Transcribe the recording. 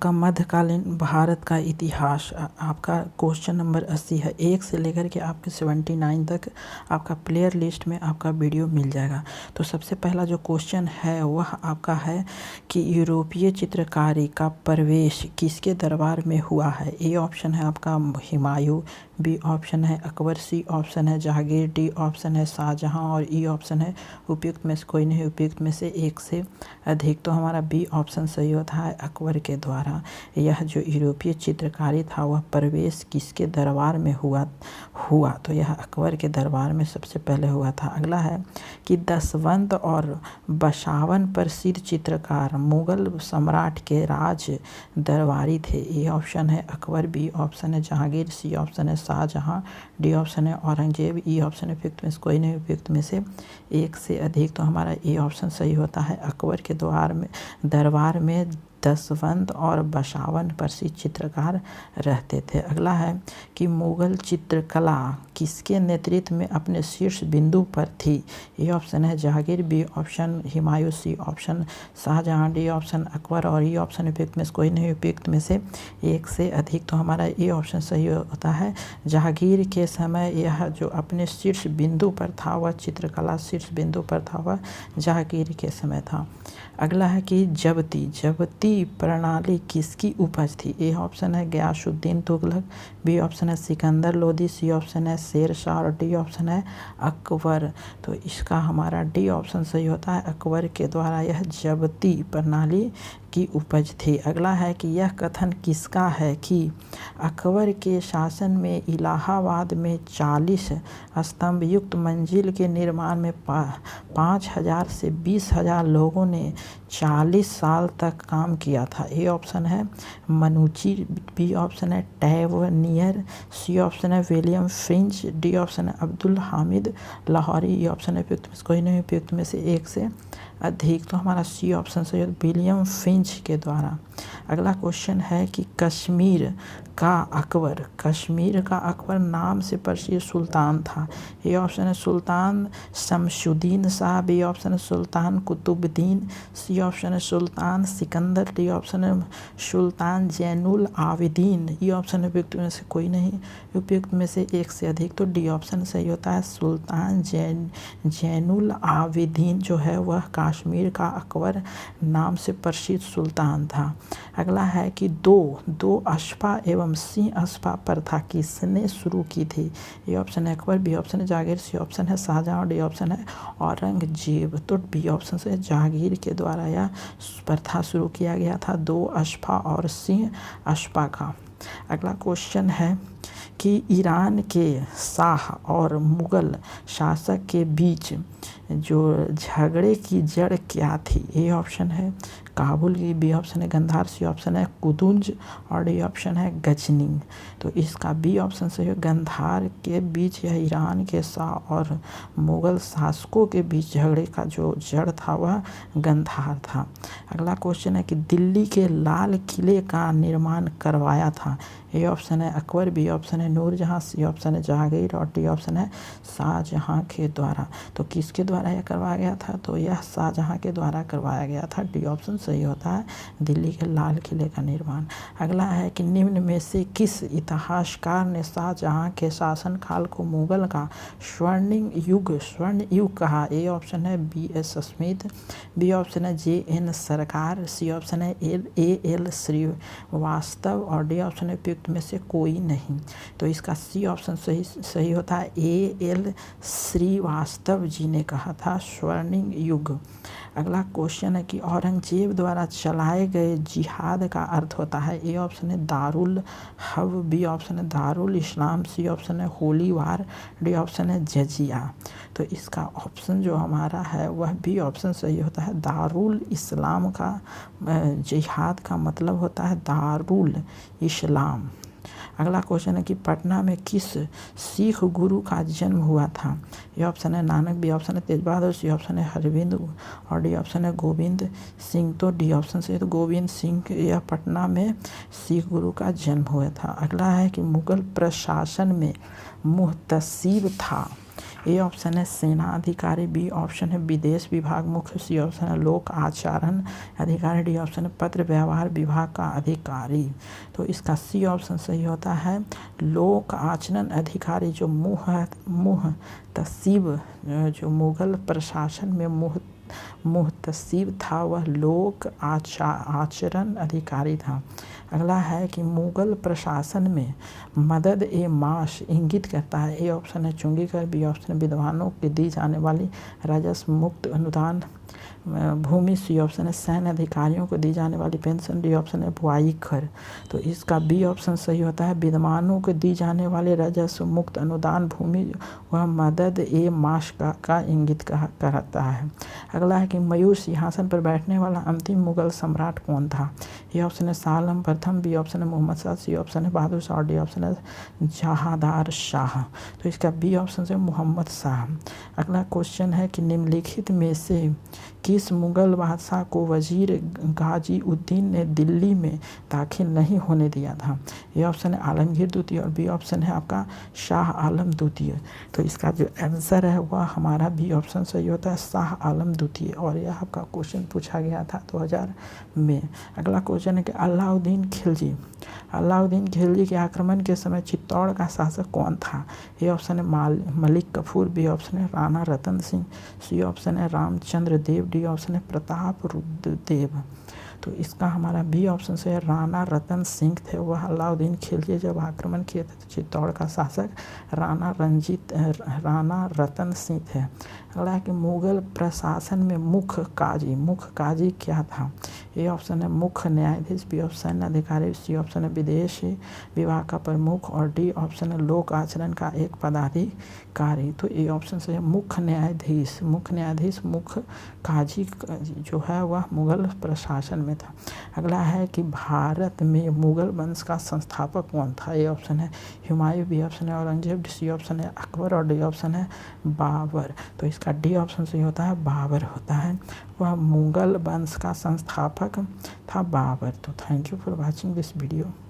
आपका मध्यकालीन भारत का इतिहास आपका क्वेश्चन नंबर 80 है। 1 से लेकर के आपके 79 तक आपका प्लेयर लिस्ट में आपका वीडियो मिल जाएगा। तो सबसे पहला जो क्वेश्चन है वह आपका है कि यूरोपीय चित्रकारी का प्रवेश किसके दरबार में हुआ है। ए ऑप्शन है आपका हुमायूं, बी ऑप्शन है अकबर, सी ऑप्शन है जहांगीर, डी ऑप्शन है शाहजहां और ई ऑप्शन है उपयुक्त में से कोई नहीं, उपयुक्त में से एक से अधिक। तो हमारा बी ऑप्शन सही होता है अकबर के द्वारा। यह जो यूरोपीय चित्रकारी था वह प्रवेश किसके दरबार में हुआ तो यह अकबर के दरबार में सबसे पहले हुआ था। अगला है कि दसवंत और बसावन प्रसिद्ध चित्रकार मुगल सम्राट के राज दरबारी थे। ए ऑप्शन है अकबर, बी ऑप्शन है जहांगीर, सी ऑप्शन है शाहजहां, डी ऑप्शन है औरंगजेब, ई ऑप्शन है उपयुक्त में से कोई नहीं, उपयुक्त में से एक से अधिक। तो हमारा ए ऑप्शन सही होता है अकबर के दरबार में दसवंत और बसावन प्रसिद्ध चित्रकार रहते थे। अगला है कि मुगल चित्रकला किसके नेतृत्व में अपने शीर्ष बिंदु पर थी। ए ऑप्शन है Jahangir, B option Humayun, C option Shahjahan, D option Akbar और ई ऑप्शन उपयुक्त में से कोई नहीं, उपयुक्त में से एक से अधिक। तो हमारा ए ऑप्शन सही होता है जहांगीर के समय यह जो अपने शीर्ष बिंदु पर था वह चित्रकला शीर्ष बिंदु पर था वह जहांगीर के समय था। अगला है कि जबती प्रणाली किसकी उपज थी। ए ऑप्शन है गयासुद्दीन तुगलक, बी ऑप्शन है सिकंदर लोदी, सी ऑप्शन है शेर शाह और डी ऑप्शन है अकबर। तो इसका हमारा डी ऑप्शन सही होता है अकबर के द्वारा यह जबती प्रणाली की उपज थी। अगला है कि यह कथन किसका है कि अकबर के शासन में इलाहाबाद में 40 स्तंभ युक्त मंजिल के निर्माण में 5000 से 20,000 लोगों ने 40 साल तक काम किया था। ए ऑप्शन है मनुची, बी ऑप्शन है टैवर्नियर, सी ऑप्शन है विलियम फ्रिंच, डी ऑप्शन है अब्दुल हामिद लाहौरी, ई ऑप्शन है उपयुक्त में से कोई नहीं, उपयुक्त में से एक से अधिक। तो हमारा सी ऑप्शन सही है विलियम फ्रिंच के द्वारा। अगला क्वेश्चन है कि कश्मीर का अकबर नाम से प्रसिद्ध सुल्तान था। ए ऑप्शन है सुल्तान शमशुद्दीन शाह, बी ऑप्शन है सुल्तान कुतुबुद्दीन, सी ऑप्शन है सुल्तान सिकंदर, डी ऑप्शन है सुल्तान जैनुल आबिदीन, ई ऑप्शन है उपयुक्त में से कोई नहीं, उपयुक्त में से एक से अधिक। तो डी ऑप्शन सही होता है सुल्तान जैनुल आबिदीन जो है वह कश्मीर का अकबर नाम से प्रसिद्ध सुल्तान था। अगला है कि दो अशफा एवं सिंह अशफा प्रथा किसने शुरू की थी। ए ऑप्शन है अकबर, बी ऑप्शन है जहांगीर, सी ऑप्शन है शाहजहां और डी ऑप्शन है औरंगजेब। तो बी ऑप्शन से जहांगीर के द्वारा यह प्रथा शुरू किया गया था 2 अशफा और सिंह अशफा का। अगला क्वेश्चन है कि ईरान के शाह और मुगल शासक के बीच जो झगड़े की जड़ क्या थी। ए ऑप्शन है काबुल की, बी ऑप्शन है गंधार, सी ऑप्शन है कुतुंज और डी ऑप्शन है गजनी। तो इसका बी ऑप्शन सही है गंधार के बीच यह ईरान के शाह और मुगल शासकों के बीच झगड़े का जो जड़ था वह गंधार था। अगला क्वेश्चन है कि दिल्ली के लाल किले का निर्माण करवाया था। ए ऑप्शन है अकबर, बी ऑप्शन है नूरजहां, सी ऑप्शन है जहांगीर और डी ऑप्शन है शाहजहां के द्वारा। तो किसके द्वारा यह करवाया गया था, तो यह शाहजहां के द्वारा करवाया गया था। डी ऑप्शन सही होता है दिल्ली के लाल किले का निर्माण। अगला है कि निम्न में से किस इतिहासकार ने शाहजहां के शासनकाल को मुगल का स्वर्ण युग कहा। ए ऑप्शन है B S Smith, B option है जे एन सरकार, सी ऑप्शन है ए एल श्रीवास्तव और डी ऑप्शन है उपयुक्त में से कोई नहीं। तो इसका सी ऑप्शन सही होता है ए एल श्रीवास्तव जी ने कहा था स्वर्णिम युग। अगला क्वेश्चन है कि औरंगजेब द्वारा चलाए गए जिहाद का अर्थ होता है। ए ऑप्शन है दारुल हर्ब, बी ऑप्शन है दारुल इस्लाम, सी ऑप्शन है होली वार, डी ऑप्शन है जजिया। तो इसका ऑप्शन जो हमारा है वह बी ऑप्शन सही होता है दारुल इस्लाम का जिहाद का मतलब होता है दारुल इस्लाम। अगला क्वेश्चन है कि पटना में किस सिख गुरु का जन्म हुआ था। ए ऑप्शन है नानक, बी ऑप्शन है तेज बहादुर, सी ऑप्शन है हरविंद और डी ऑप्शन है गोविंद सिंह। तो डी ऑप्शन से तो गोविंद सिंह यह पटना में सिख गुरु का जन्म हुआ था। अगला है कि मुगल प्रशासन में मुहतसिब था। ए ऑप्शन है सेना अधिकारी, बी ऑप्शन है विदेश विभाग मुख्य, सी ऑप्शन है लोक आचरण अधिकारी, डी ऑप्शन है पत्र व्यवहार विभाग का अधिकारी। तो इसका सी ऑप्शन सही होता है लोक आचरण अधिकारी। जो मुहतसिब जो मुगल प्रशासन में मुहतसिब था वह लोक आचरण अधिकारी था। अगला है कि मुगल प्रशासन में मदद ए माश इंगित करता है। ए ऑप्शन है चुंगी कर, बी ऑप्शन है विद्वानों को दी जाने वाली राजस्व मुक्त अनुदान भूमि, सी ऑप्शन है सैन्य अधिकारियों को दी जाने वाली पेंशन, डी ऑप्शन है बुआई कर। तो इसका बी ऑप्शन सही होता है विद्वानों को दी जाने वाले राजस्व मुक्त अनुदान भूमि वह मदद ए माश का इंगित करता है। अगला है कि मयूर सिंहासन पर बैठने वाला अंतिम मुगल सम्राट कौन था। ए ऑप्शन है शाह आलम प्रथम, बी ऑप्शन है मोहम्मद शाह, सी ऑप्शन है बहादुर शाह और डी ऑप्शन है जहांदार शाह। तो इसका बी ऑप्शन है मोहम्मद शाह। अगला क्वेश्चन है कि निम्नलिखित में से किस मुगल बादशाह को वजीर गाजी उद्दीन ने दिल्ली में दाखिल नहीं होने दिया था। ये ऑप्शन है आलमगीर द्वितीय और बी ऑप्शन है आपका शाह आलम द्वितीय। तो इसका जो आंसर है वह हमारा बी ऑप्शन सही होता है शाह आलम द्वितीय, और यह आपका क्वेश्चन पूछा गया था 2000 में। अगला क्वेश्चन है कि अलाउद्दीन खिलजी के आक्रमण के समय चित्तौड़ का शासक कौन था। ए ऑप्शन है मलिक कफूर, बी ऑप्शन है राणा रतन सिंह, सी ऑप्शन है रामचंद्र देव, डी ऑप्शन है प्रताप रुद्र देव। तो इसका हमारा बी ऑप्शन से राणा रतन सिंह थे। वह अलाउद्दीन खिलजी जब आक्रमण किए थे तो चित्तौड़ का शासक राणा रतन सिंह थे। अगला है कि मुगल प्रशासन में मुख्य काजी क्या था। ए ऑप्शन है मुख्य न्यायाधीश, बी ऑप्शन है अधिकारी, सी ऑप्शन है विदेश विभाग का प्रमुख और डी ऑप्शन है लोक आचरण का एक पदाधिकारी। तो ए ऑप्शन से मुख्य न्यायाधीश मुख्य काजी जो है वह मुगल प्रशासन में था। अगला है कि भारत में मुगल वंश का संस्थापक कौन था। ए ऑप्शन है हुमायूं, बी ऑप्शन है औरंगजेब, सी ऑप्शन है अकबर और डी ऑप्शन है बाबर। तो इसका डी ऑप्शन सही होता है बाबर होता है, वह मुगल वंश का संस्थापक था बाबर। तो thank you for watching this video.